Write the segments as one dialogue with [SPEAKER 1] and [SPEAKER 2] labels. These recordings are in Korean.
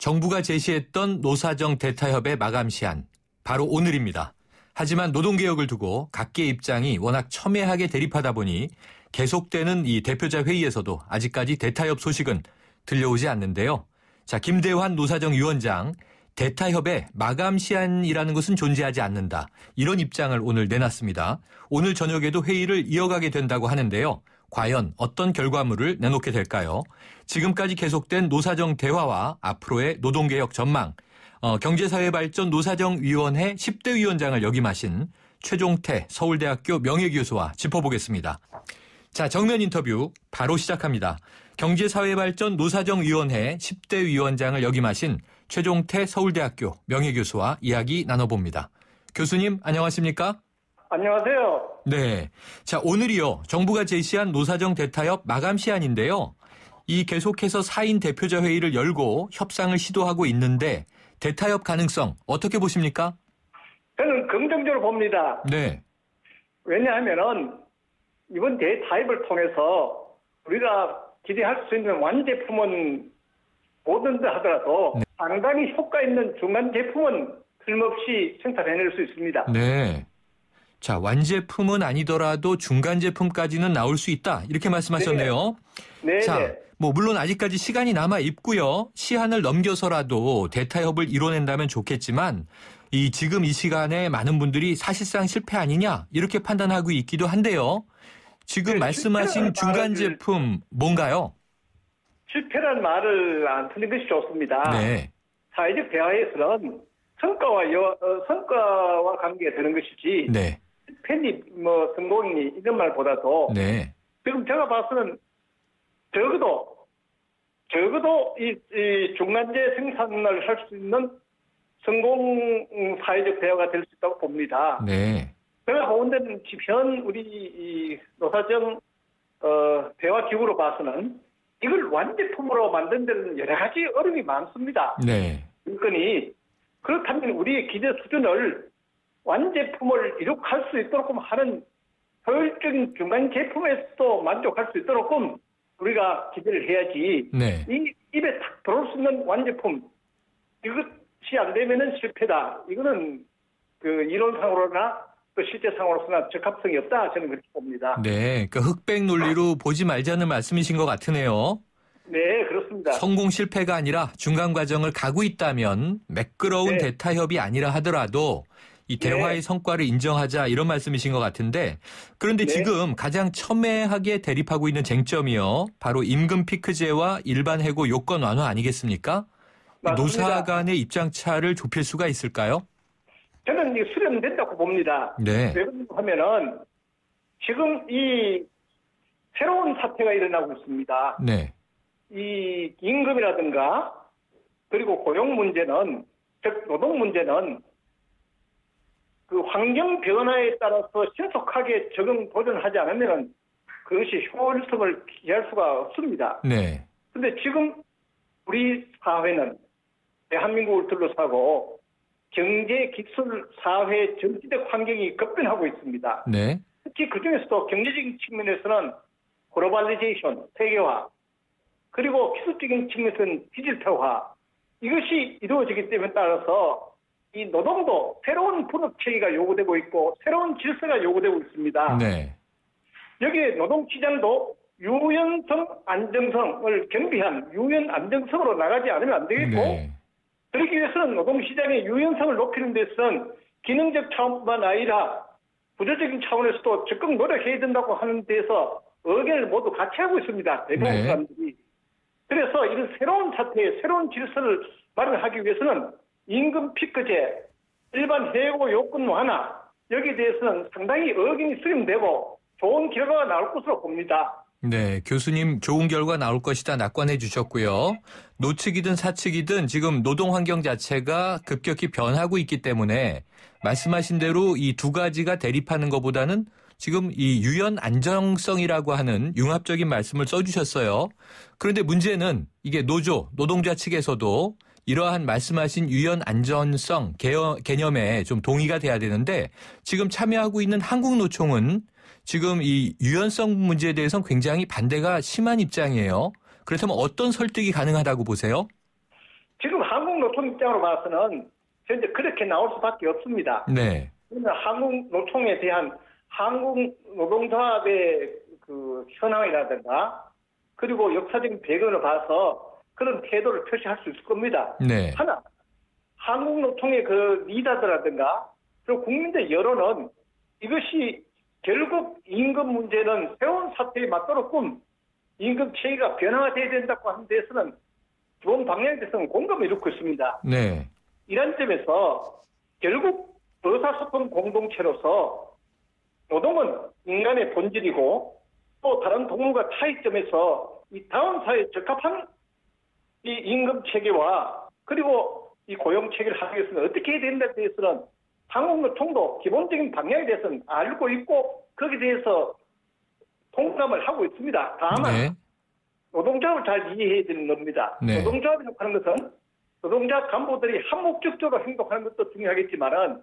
[SPEAKER 1] 정부가 제시했던 노사정 대타협의 마감 시한, 바로 오늘입니다. 하지만 노동개혁을 두고 각계의 입장이 워낙 첨예하게 대립하다 보니 계속되는 이 대표자 회의에서도 아직까지 대타협 소식은 들려오지 않는데요. 자, 김대환 노사정 위원장, 대타협의 마감 시한이라는 것은 존재하지 않는다. 이런 입장을 오늘 내놨습니다. 오늘 저녁에도 회의를 이어가게 된다고 하는데요. 과연 어떤 결과물을 내놓게 될까요? 지금까지 계속된 노사정 대화와 앞으로의 노동개혁 전망, 경제사회발전 노사정위원회 10대 위원장을 역임하신 최종태 서울대학교 명예교수와 짚어보겠습니다. 자, 정면 인터뷰 바로 시작합니다. 경제사회발전 노사정위원회 10대 위원장을 역임하신 최종태 서울대학교 명예교수와 이야기 나눠봅니다. 교수님, 안녕하십니까?
[SPEAKER 2] 안녕하세요.
[SPEAKER 1] 네. 자, 오늘이요. 정부가 제시한 노사정 대타협 마감 시한인데요. 이 계속해서 4인 대표자 회의를 열고 협상을 시도하고 있는데 대타협 가능성 어떻게 보십니까?
[SPEAKER 2] 저는 긍정적으로 봅니다.
[SPEAKER 1] 네.
[SPEAKER 2] 왜냐하면은 이번 대타협을 통해서 우리가 기대할 수 있는 완제품은 못 얻는다 하더라도
[SPEAKER 1] 네.
[SPEAKER 2] 상당히 효과 있는 중간 제품은 틀림없이 생산해낼 수 있습니다.
[SPEAKER 1] 네. 자, 완제품은 아니더라도 중간 제품까지는 나올 수 있다. 이렇게 말씀하셨네요.
[SPEAKER 2] 네.
[SPEAKER 1] 자,
[SPEAKER 2] 네.
[SPEAKER 1] 물론 아직까지 시간이 남아 있고요. 시한을 넘겨서라도 대타협을 이뤄낸다면 좋겠지만 지금 이 시간에 많은 분들이 사실상 실패 아니냐 이렇게 판단하고 있기도 한데요. 지금
[SPEAKER 2] 네,
[SPEAKER 1] 말씀하신 중간 제품 뭔가요?
[SPEAKER 2] 실패란 말을 안 틀린 것이 좋습니다.
[SPEAKER 1] 네.
[SPEAKER 2] 사회적 대화에서는 성과와 관계가 되는 것이지
[SPEAKER 1] 네.
[SPEAKER 2] 실패니 성공이니 이런 말보다도
[SPEAKER 1] 네.
[SPEAKER 2] 지금 제가 봐서는 적어도 이 중간재 생산을 할 수 있는 성공 사회적 대화가 될 수 있다고 봅니다.
[SPEAKER 1] 네.
[SPEAKER 2] 제가 본 데는 지금 우리 이 노사정 대화 기구로 봐서는 이걸 완제품으로 만든 데는 여러 가지 어려움이 많습니다.
[SPEAKER 1] 네.
[SPEAKER 2] 그렇다면 우리의 기대 수준을 완제품을 이룩할 수 있도록 하는 효율적인 중간 제품에서도 만족할 수 있도록 우리가 기대를 해야지.
[SPEAKER 1] 네.
[SPEAKER 2] 이 입에 탁 들어올 수 있는 완제품 이것이 안 되면은 실패다. 이거는 이론상으로나 또 실제상으로서나 적합성이 없다. 저는 그렇게 봅니다.
[SPEAKER 1] 네. 그러니까 흑백 논리로 보지 말자는 말씀이신 것 같으네요.
[SPEAKER 2] 네, 그렇습니다.
[SPEAKER 1] 성공 실패가 아니라 중간 과정을 가고 있다면 매끄러운
[SPEAKER 2] 네.
[SPEAKER 1] 대타협이 아니라 하더라도 이 대화의
[SPEAKER 2] 네.
[SPEAKER 1] 성과를 인정하자 이런 말씀이신 것 같은데 그런데
[SPEAKER 2] 네.
[SPEAKER 1] 지금 가장 첨예하게 대립하고 있는 쟁점이요. 바로 임금 피크제와 일반 해고 요건 완화 아니겠습니까?
[SPEAKER 2] 맞습니다.
[SPEAKER 1] 노사 간의 입장 차를 좁힐 수가 있을까요?
[SPEAKER 2] 저는 이게 수렴된다고 봅니다.
[SPEAKER 1] 네.
[SPEAKER 2] 왜 그러냐면 지금 이 새로운 사태가 일어나고 있습니다.
[SPEAKER 1] 네.
[SPEAKER 2] 이 임금이라든가 그리고 고용 문제는 즉 노동 문제는 그 환경 변화에 따라서 신속하게 적응 도전하지 않으면 그것이 효율성을 기할 수가 없습니다.
[SPEAKER 1] 네.
[SPEAKER 2] 그런데 지금 우리 사회는 대한민국을 둘러싸고 경제, 기술, 사회, 정치적 환경이 급변하고 있습니다.
[SPEAKER 1] 네.
[SPEAKER 2] 특히 그중에서도 경제적인 측면에서는 글로벌리제이션, 세계화, 그리고 기술적인 측면에서는 디지털화, 이것이 이루어지기 때문에 따라서 이 노동도 새로운 분업체계가 요구되고 있고 새로운 질서가 요구되고 있습니다.
[SPEAKER 1] 네.
[SPEAKER 2] 여기에 노동시장도 유연성, 안정성을 겸비한 유연 안정성으로 나가지 않으면 안 되겠고
[SPEAKER 1] 네.
[SPEAKER 2] 그러기 위해서는 노동시장의 유연성을 높이는 데서는 기능적 차원뿐만 아니라 구조적인 차원에서도 적극 노력해야 된다고 하는 데서 의견을 모두 같이 하고 있습니다. 대부분
[SPEAKER 1] 네.
[SPEAKER 2] 사람들이. 그래서 이런 새로운 사태에 새로운 질서를 마련하기 위해서는 임금 피크제, 일반 해고 요건 완화 여기에 대해서는 상당히 의견이 수렴되고 좋은 결과가 나올 것으로 봅니다.
[SPEAKER 1] 네, 교수님 좋은 결과 나올 것이다 낙관해 주셨고요. 노측이든 사측이든 지금 노동 환경 자체가 급격히 변하고 있기 때문에 말씀하신 대로 이 두 가지가 대립하는 것보다는 지금 이 유연 안정성이라고 하는 융합적인 말씀을 써주셨어요. 그런데 문제는 이게 노동자 측에서도 이러한 말씀하신 유연 안전성 개념에 좀 동의가 돼야 되는데 지금 참여하고 있는 한국노총은 지금 이 유연성 문제에 대해서는 굉장히 반대가 심한 입장이에요. 그렇다면 어떤 설득이 가능하다고 보세요?
[SPEAKER 2] 지금 한국노총 입장으로 봐서는 현재 그렇게 나올 수밖에 없습니다.
[SPEAKER 1] 네.
[SPEAKER 2] 한국노총에 대한 한국노동조합의 그 현황이라든가 그리고 역사적인 배경을 봐서 그런 태도를 표시할 수 있을 겁니다.
[SPEAKER 1] 네.
[SPEAKER 2] 하나, 한국노총의 그 리더들라든가 그리고 국민들 여론은 이것이 결국 임금 문제는 새로운 사태에 맞도록끔 임금 체계가 변화가 돼야 된다고 하는 데서는 기본 방향에 대해서는 공감을 이루고 있습니다.
[SPEAKER 1] 네.
[SPEAKER 2] 이런 점에서 결국 의사소통 공동체로서 노동은 인간의 본질이고 또 다른 동물과 차이점에서 이 다음 사회에 적합한 이 임금 체계와 그리고 이 고용 체계를 하기 위해서는 어떻게 해야 된다에 대해서는 한국노총도 기본적인 방향에 대해서는 알고 있고 거기에 대해서 공감을 하고 있습니다. 다만
[SPEAKER 1] 네.
[SPEAKER 2] 노동조합을 잘 이해해야 되는 겁니다.
[SPEAKER 1] 네.
[SPEAKER 2] 노동조합이라고 하는 것은 노동자 간부들이 한목적적으로 행동하는 것도 중요하겠지만은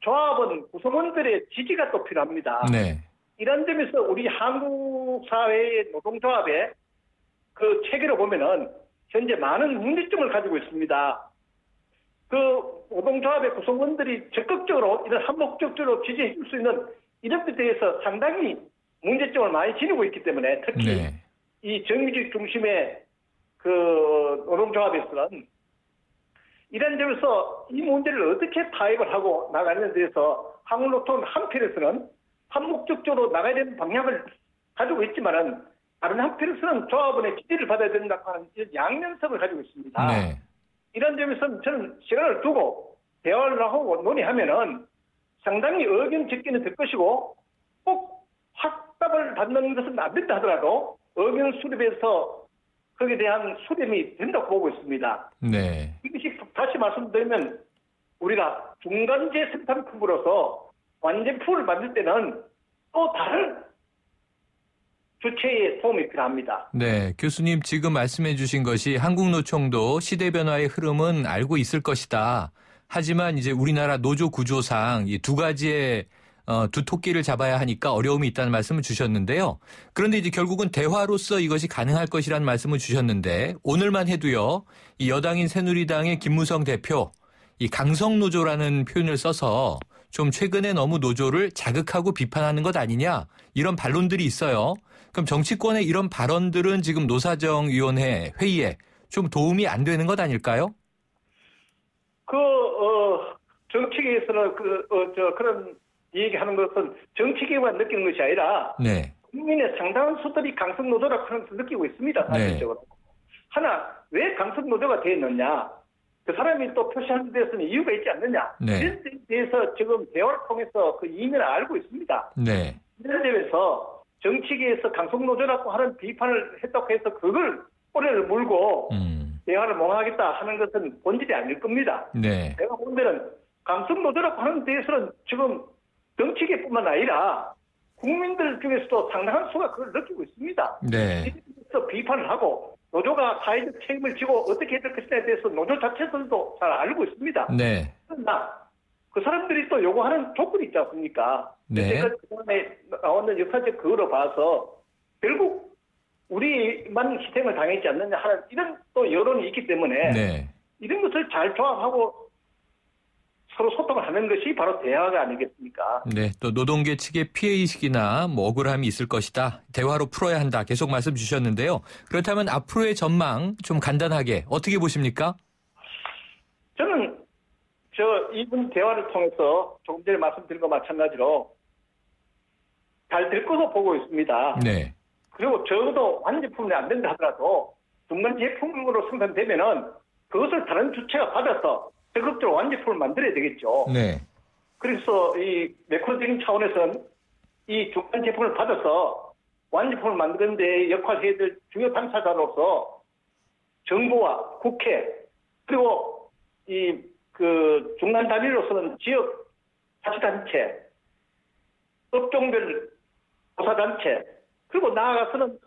[SPEAKER 2] 조합은 구성원들의 지지가 또 필요합니다.
[SPEAKER 1] 네.
[SPEAKER 2] 이런 점에서 우리 한국 사회의 노동조합의 그 체계를 보면은 현재 많은 문제점을 가지고 있습니다. 그 노동조합의 구성원들이 적극적으로 이런 한목적적으로 지지해 줄 수 있는 이런 데 대해서 상당히 문제점을 많이 지니고 있기 때문에 특히
[SPEAKER 1] 네.
[SPEAKER 2] 이 정규직 중심의 그 노동조합에서는 이런 점에서 이 문제를 어떻게 타협을 하고 나가는 데서 한국노총은 한편에서는 한목적적으로 나가야 되는 방향을 가지고 있지만은 다른 한편에서는 조합원의 지지를 받아야 된다고 하는 양면성을 가지고 있습니다.
[SPEAKER 1] 네.
[SPEAKER 2] 이런 점에서는 저는 시간을 두고 대화를 하고 논의하면은 상당히 의견 적기는 될 것이고 꼭 확답을 받는 것은 안 된다 하더라도 의견 수립에서 거기에 대한 수렴이 된다고 보고 있습니다.
[SPEAKER 1] 네.
[SPEAKER 2] 이것이 다시 말씀드리면 우리가 중간재 생산품으로서 완제품을 만들 때는 또 다른 주체의 도움이 필요합니다.
[SPEAKER 1] 네. 교수님 지금 말씀해 주신 것이 한국노총도 시대 변화의 흐름은 알고 있을 것이다. 하지만 이제 우리나라 노조 구조상 이 두 가지의 두 토끼를 잡아야 하니까 어려움이 있다는 말씀을 주셨는데요. 그런데 이제 결국은 대화로서 이것이 가능할 것이라는 말씀을 주셨는데 오늘만 해도요. 이 여당인 새누리당의 김무성 대표 이 강성노조라는 표현을 써서 좀 최근에 너무 노조를 자극하고 비판하는 것 아니냐 이런 반론들이 있어요. 그럼 정치권의 이런 발언들은 지금 노사정위원회 회의에 좀 도움이 안 되는 것 아닐까요?
[SPEAKER 2] 정치계에서는 그런 얘기하는 것은 정치계만 느끼는 것이 아니라
[SPEAKER 1] 네.
[SPEAKER 2] 국민의 상당한 수들이 강성노조라고 하는 것을 느끼고 있습니다. 사실적으로.
[SPEAKER 1] 네.
[SPEAKER 2] 하나, 왜 강성노조가 되었느냐? 그 사람이 또 표시하는 데서는 이유가 있지 않느냐?
[SPEAKER 1] 네.
[SPEAKER 2] 이런 데에 대해서 지금 대화를 통해서 그 이면을 알고 있습니다.
[SPEAKER 1] 네.
[SPEAKER 2] 이런 점에서 정치계에서 강성노조라고 하는 비판을 했다고 해서 그걸 꼬리를 물고 대화를 몽하겠다 하는 것은 본질이 아닐 겁니다.
[SPEAKER 1] 네.
[SPEAKER 2] 내가 본 데는 강성노조라고 하는 데에서는 지금 정치계뿐만 아니라 국민들 중에서도 상당한 수가 그걸 느끼고 있습니다.
[SPEAKER 1] 네.
[SPEAKER 2] 그래서 비판을 하고 노조가 사회적 책임을 지고 어떻게 해야 될 것이냐에 대해서 노조 자체들도 잘 알고 있습니다.
[SPEAKER 1] 네.
[SPEAKER 2] 그러나 그 사람들이 또 요구하는 조건이 있지 않습니까?
[SPEAKER 1] 네.
[SPEAKER 2] 제가 그다음에 나오는 역사적 그거로 봐서 결국 우리만 희생을 당했지 않느냐 하는 이런 또 여론이 있기 때문에
[SPEAKER 1] 네.
[SPEAKER 2] 이런 것을 잘 조합하고 서로 소통을 하는 것이 바로 대화가 아니겠습니까?
[SPEAKER 1] 네. 또 노동계 측의 피해의식이나 뭐 억울함이 있을 것이다. 대화로 풀어야 한다. 계속 말씀 주셨는데요. 그렇다면 앞으로의 전망 좀 간단하게 어떻게 보십니까?
[SPEAKER 2] 저는 이번 대화를 통해서 조금 전에 말씀드린 것과 마찬가지로 잘 될 것으로 보고 있습니다.
[SPEAKER 1] 네.
[SPEAKER 2] 그리고 적어도 완제품이 안 된다 하더라도 중간 제품으로 생산되면은 그것을 다른 주체가 받아서 적극적으로 완제품을 만들어야 되겠죠.
[SPEAKER 1] 네.
[SPEAKER 2] 그래서 이 매크로적인 차원에서는 이 중간 제품을 받아서 완제품을 만드는 데 역할해야 될 중요 당사자로서 정부와 국회 그리고 그 중간 단위로서는 지역 자치단체, 업종별 노사단체 그리고 나아가서는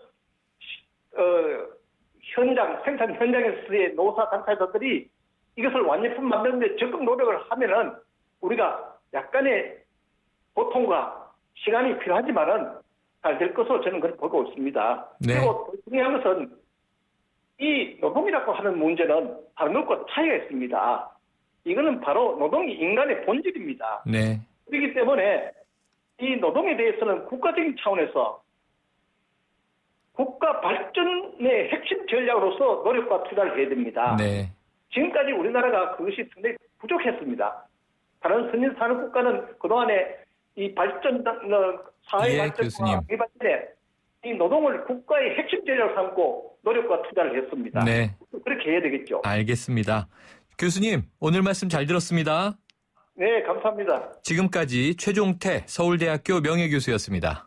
[SPEAKER 2] 생산 현장에서의 노사 당사자들이 이것을 완제품 만드는 데 적극 노력을 하면은 우리가 약간의 고통과 시간이 필요하지만은 잘 될 것으로 저는 그렇게 보고 있습니다.
[SPEAKER 1] 네.
[SPEAKER 2] 그리고 더 중요한 것은 이 노동이라고 하는 문제는 바로 그것과 차이가 있습니다. 이거는 바로 노동이 인간의 본질입니다.
[SPEAKER 1] 네.
[SPEAKER 2] 그렇기 때문에 이 노동에 대해서는 국가적인 차원에서 국가 발전의 핵심 전략으로서 노력과 투자를 해야 됩니다.
[SPEAKER 1] 네.
[SPEAKER 2] 지금까지 우리나라가 그것이 상당히 부족했습니다. 다른 선진 산업 국가는 그동안에 이 발전, 사회
[SPEAKER 1] 예,
[SPEAKER 2] 발전과
[SPEAKER 1] 교수님.
[SPEAKER 2] 발전에 이 노동을 국가의 핵심 전략으로 삼고 노력과 투자를 했습니다.
[SPEAKER 1] 네.
[SPEAKER 2] 그렇게 해야 되겠죠.
[SPEAKER 1] 알겠습니다. 교수님, 오늘 말씀 잘 들었습니다.
[SPEAKER 2] 네, 감사합니다.
[SPEAKER 1] 지금까지 최종태 서울대학교 명예교수였습니다.